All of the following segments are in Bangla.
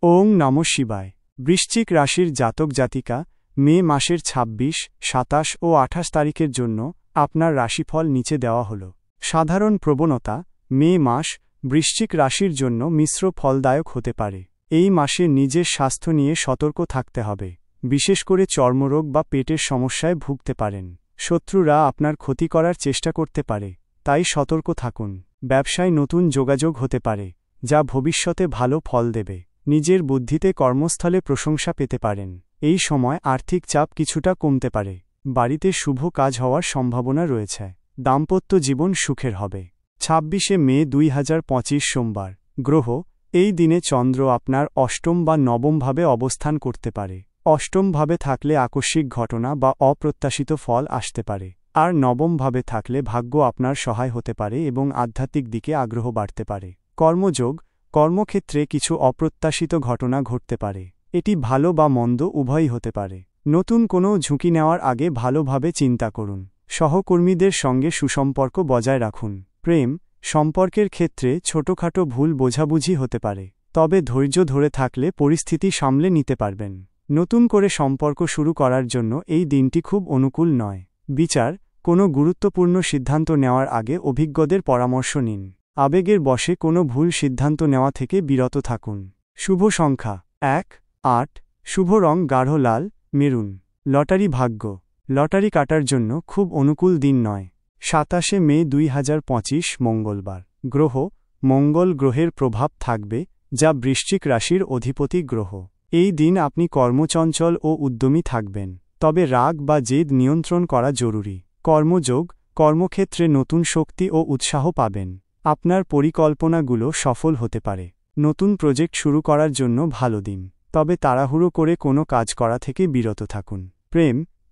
ওং নমঃ শিবায়। বৃশ্চিক রাশির জাতক জাতিকা মে মাসের ২৬, ২৭ ও ২৮ তারিখের জন্য আপনার রাশিফল নিচে দেওয়া হল। সাধারণ প্রবণতা: মে মাস বৃশ্চিক রাশির জন্য মিশ্র ফলদায়ক হতে পারে। এই মাসে নিজের স্বাস্থ্য নিয়ে সতর্ক থাকতে হবে, বিশেষ করে চর্মরোগ বা পেটের সমস্যায় ভুগতে পারেন। শত্রুরা আপনার ক্ষতি করার চেষ্টা করতে পারে, তাই সতর্ক থাকুন। ব্যবসায় নতুন যোগাযোগ হতে পারে, যা ভবিষ্যতে ভালো ফল দেবে। নিজের বুদ্ধিতে কর্মস্থলে প্রশংসা পেতে পারেন। এই সময় আর্থিক চাপ কিছুটা কমতে পারে। বাড়িতে শুভ কাজ হওয়ার সম্ভাবনা রয়েছে। দাম্পত্য জীবন সুখের হবে। ২৬শে মে ২০২৫ সোমবার। গ্রহ: এই দিনে চন্দ্র আপনার অষ্টম বা নবম ভাবে অবস্থান করতে পারে। অষ্টম ভাবে থাকলে আকস্মিক ঘটনা বা অপ্রত্যাশিত ফল আসতে পারে, আর নবম ভাবে থাকলে ভাগ্য আপনার সহায় হতে পারে এবং আধ্যাত্মিক দিকে আগ্রহ বাড়তে পারে। কর্মযোগ: কর্মক্ষেত্রে কিছু অপ্রত্যাশিত ঘটনা ঘটতে পারে। এটি ভালো বা মন্দ উভয়ই হতে পারে। নতুন কোনো ঝুঁকি নেওয়ার আগে ভালোভাবে চিন্তা করুন। সহকর্মীদের সঙ্গে সুসম্পর্ক বজায় রাখুন। প্রেম: সম্পর্কের ক্ষেত্রে ছোটখাটো ভুল বোঝাবুঝি হতে পারে, তবে ধৈর্য ধরে থাকলে পরিস্থিতি সামলে নিতে পারবেন। নতুন করে সম্পর্ক শুরু করার জন্য এই দিনটি খুব অনুকূল নয়। বিচার: কোনো গুরুত্বপূর্ণ সিদ্ধান্ত নেওয়ার আগে অভিজ্ঞদের পরামর্শ নিন। আবেগের বশে কোনো ভুল সিদ্ধান্ত নেওয়া থেকে বিরত থাকুন। শুভ সংখ্যা: ১, ৮। শুভ রং গাঢ় লাল, মেরুন। লটারি ভাগ্য: লটারি কাটার জন্য খুব অনুকূল দিন নয়। ২৭শে মে ২০২৫ মঙ্গলবার। গ্রহ: মঙ্গল গ্রহের প্রভাব থাকবে, যা বৃশ্চিক রাশির অধিপতি গ্রহ। এই দিন আপনি কর্মচঞ্চল ও উদ্যমী থাকবেন, তবে রাগ বা জেদ নিয়ন্ত্রণ করা জরুরি। কর্মযোগ: কর্মক্ষেত্রে নতুন শক্তি ও উৎসাহ পাবেন। আপনার পরিকল্পনাগুলো সফল হতে পারে। নতুন প্রজেক্ট শুরু করার জন্য ভালো দিন, তবে তাড়াহুড়ো করে কোনো কাজ করা থেকে বিরত থাকুন।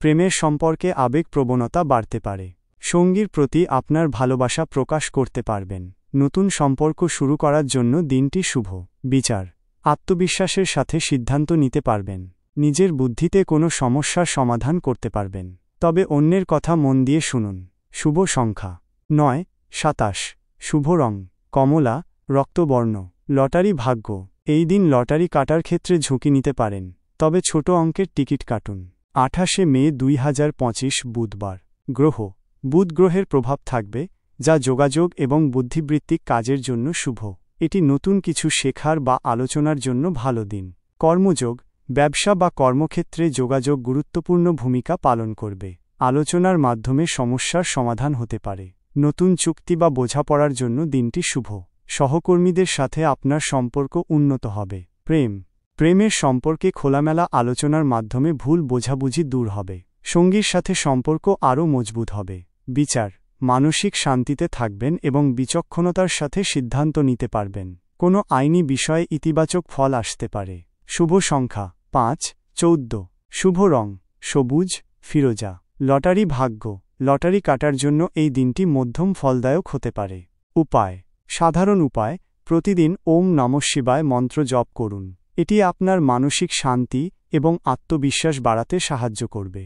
প্রেমের সম্পর্কে আবেগপ্রবণতা বাড়তে পারে। সঙ্গীর প্রতি আপনার ভালোবাসা প্রকাশ করতে পারবেন। নতুন সম্পর্ক শুরু করার জন্য দিনটি শুভ। বিচার: আত্মবিশ্বাসের সাথে সিদ্ধান্ত নিতে পারবেন। নিজের বুদ্ধিতে কোনো সমস্যার সমাধান করতে পারবেন, তবে অন্যের কথা মন দিয়ে শুনুন। শুভ সংখ্যা: ৯, ২৭। শুভ রং কমলা, রক্তবর্ণ। লটারি ভাগ্য: এই দিন লটারি কাটার ক্ষেত্রে ঝুঁকি নিতে পারেন, তবে ছোট অঙ্কের টিকিট কাটুন। ২৮শে মে ২০২৫ বুধবার। গ্রহ: বুধ গ্রহের প্রভাব থাকবে, যা যোগাযোগ এবং বুদ্ধিবৃত্তিক কাজের জন্য শুভ। এটি নতুন কিছু শেখার বা আলোচনার জন্য ভালো দিন। কর্মযোগ: ব্যবসা বা কর্মক্ষেত্রে যোগাযোগ গুরুত্বপূর্ণ ভূমিকা পালন করবে। আলোচনার মাধ্যমে সমস্যার সমাধান হতে পারে। নতুন চুক্তি বা বোঝাপড়ার জন্য দিনটি শুভ। সহকর্মীদের সাথে আপনার সম্পর্ক উন্নত হবে। প্রেমের সম্পর্কে খোলামেলা আলোচনার মাধ্যমে ভুল বোঝাবুঝি দূর হবে। সঙ্গীর সাথে সম্পর্ক আরও মজবুত হবে। বিচার: মানসিক শান্তিতে থাকবেন এবং বিচক্ষণতার সাথে সিদ্ধান্ত নিতে পারবেন। কোনো আইনি বিষয়ে ইতিবাচক ফল আসতে পারে। শুভ সংখ্যা: ৫, ১৪। শুভ রং সবুজ, ফিরোজা। লটারি ভাগ্য: লটারি কাটার জন্য এই দিনটি মধ্যম ফলদায়ক হতে পারে। উপায়: সাধারণ উপায়, প্রতিদিন ওম নমঃ শিবায় মন্ত্র জপ করুন। এটি আপনার মানসিক শান্তি এবং আত্মবিশ্বাস বাড়াতে সাহায্য করবে।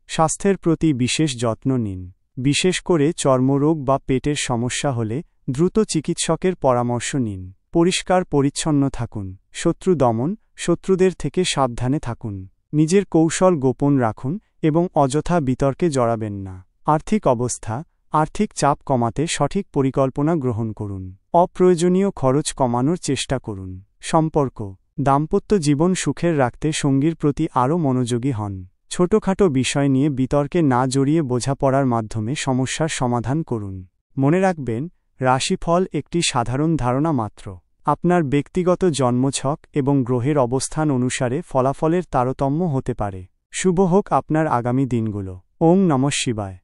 স্বাস্থ্যের প্রতি বিশেষ যত্ন নিন। বিশেষ করে চর্মরোগ বা পেটের সমস্যা হলে দ্রুত চিকিৎসকের পরামর্শ নিন। পরিষ্কার পরিচ্ছন্ন থাকুন। শত্রু দমন: শত্রুদের থেকে সাবধানে থাকুন। নিজের কৌশল গোপন রাখুন এবং অযথা বিতর্কে জড়াবেন না। আর্থিক অবস্থা: আর্থিক চাপ কমাতে সঠিক পরিকল্পনা গ্রহণ করুন। অপ্রয়োজনীয় খরচ কমানোর চেষ্টা করুন। সম্পর্ক: দাম্পত্য জীবন সুখের রাখতে সঙ্গীর প্রতি আরও মনোযোগী হন। ছোটখাটো বিষয় নিয়ে বিতর্কে না জড়িয়ে বোঝাপড়ার মাধ্যমে সমস্যার সমাধান করুন। মনে রাখবেন, রাশিফল একটি সাধারণ ধারণা মাত্র। আপনার ব্যক্তিগত জন্মছক এবং গ্রহের অবস্থান অনুসারে ফলাফলের তারতম্য হতে পারে। শুভ হোক আপনার আগামী দিনগুলো। ওং নমঃ শিবায়।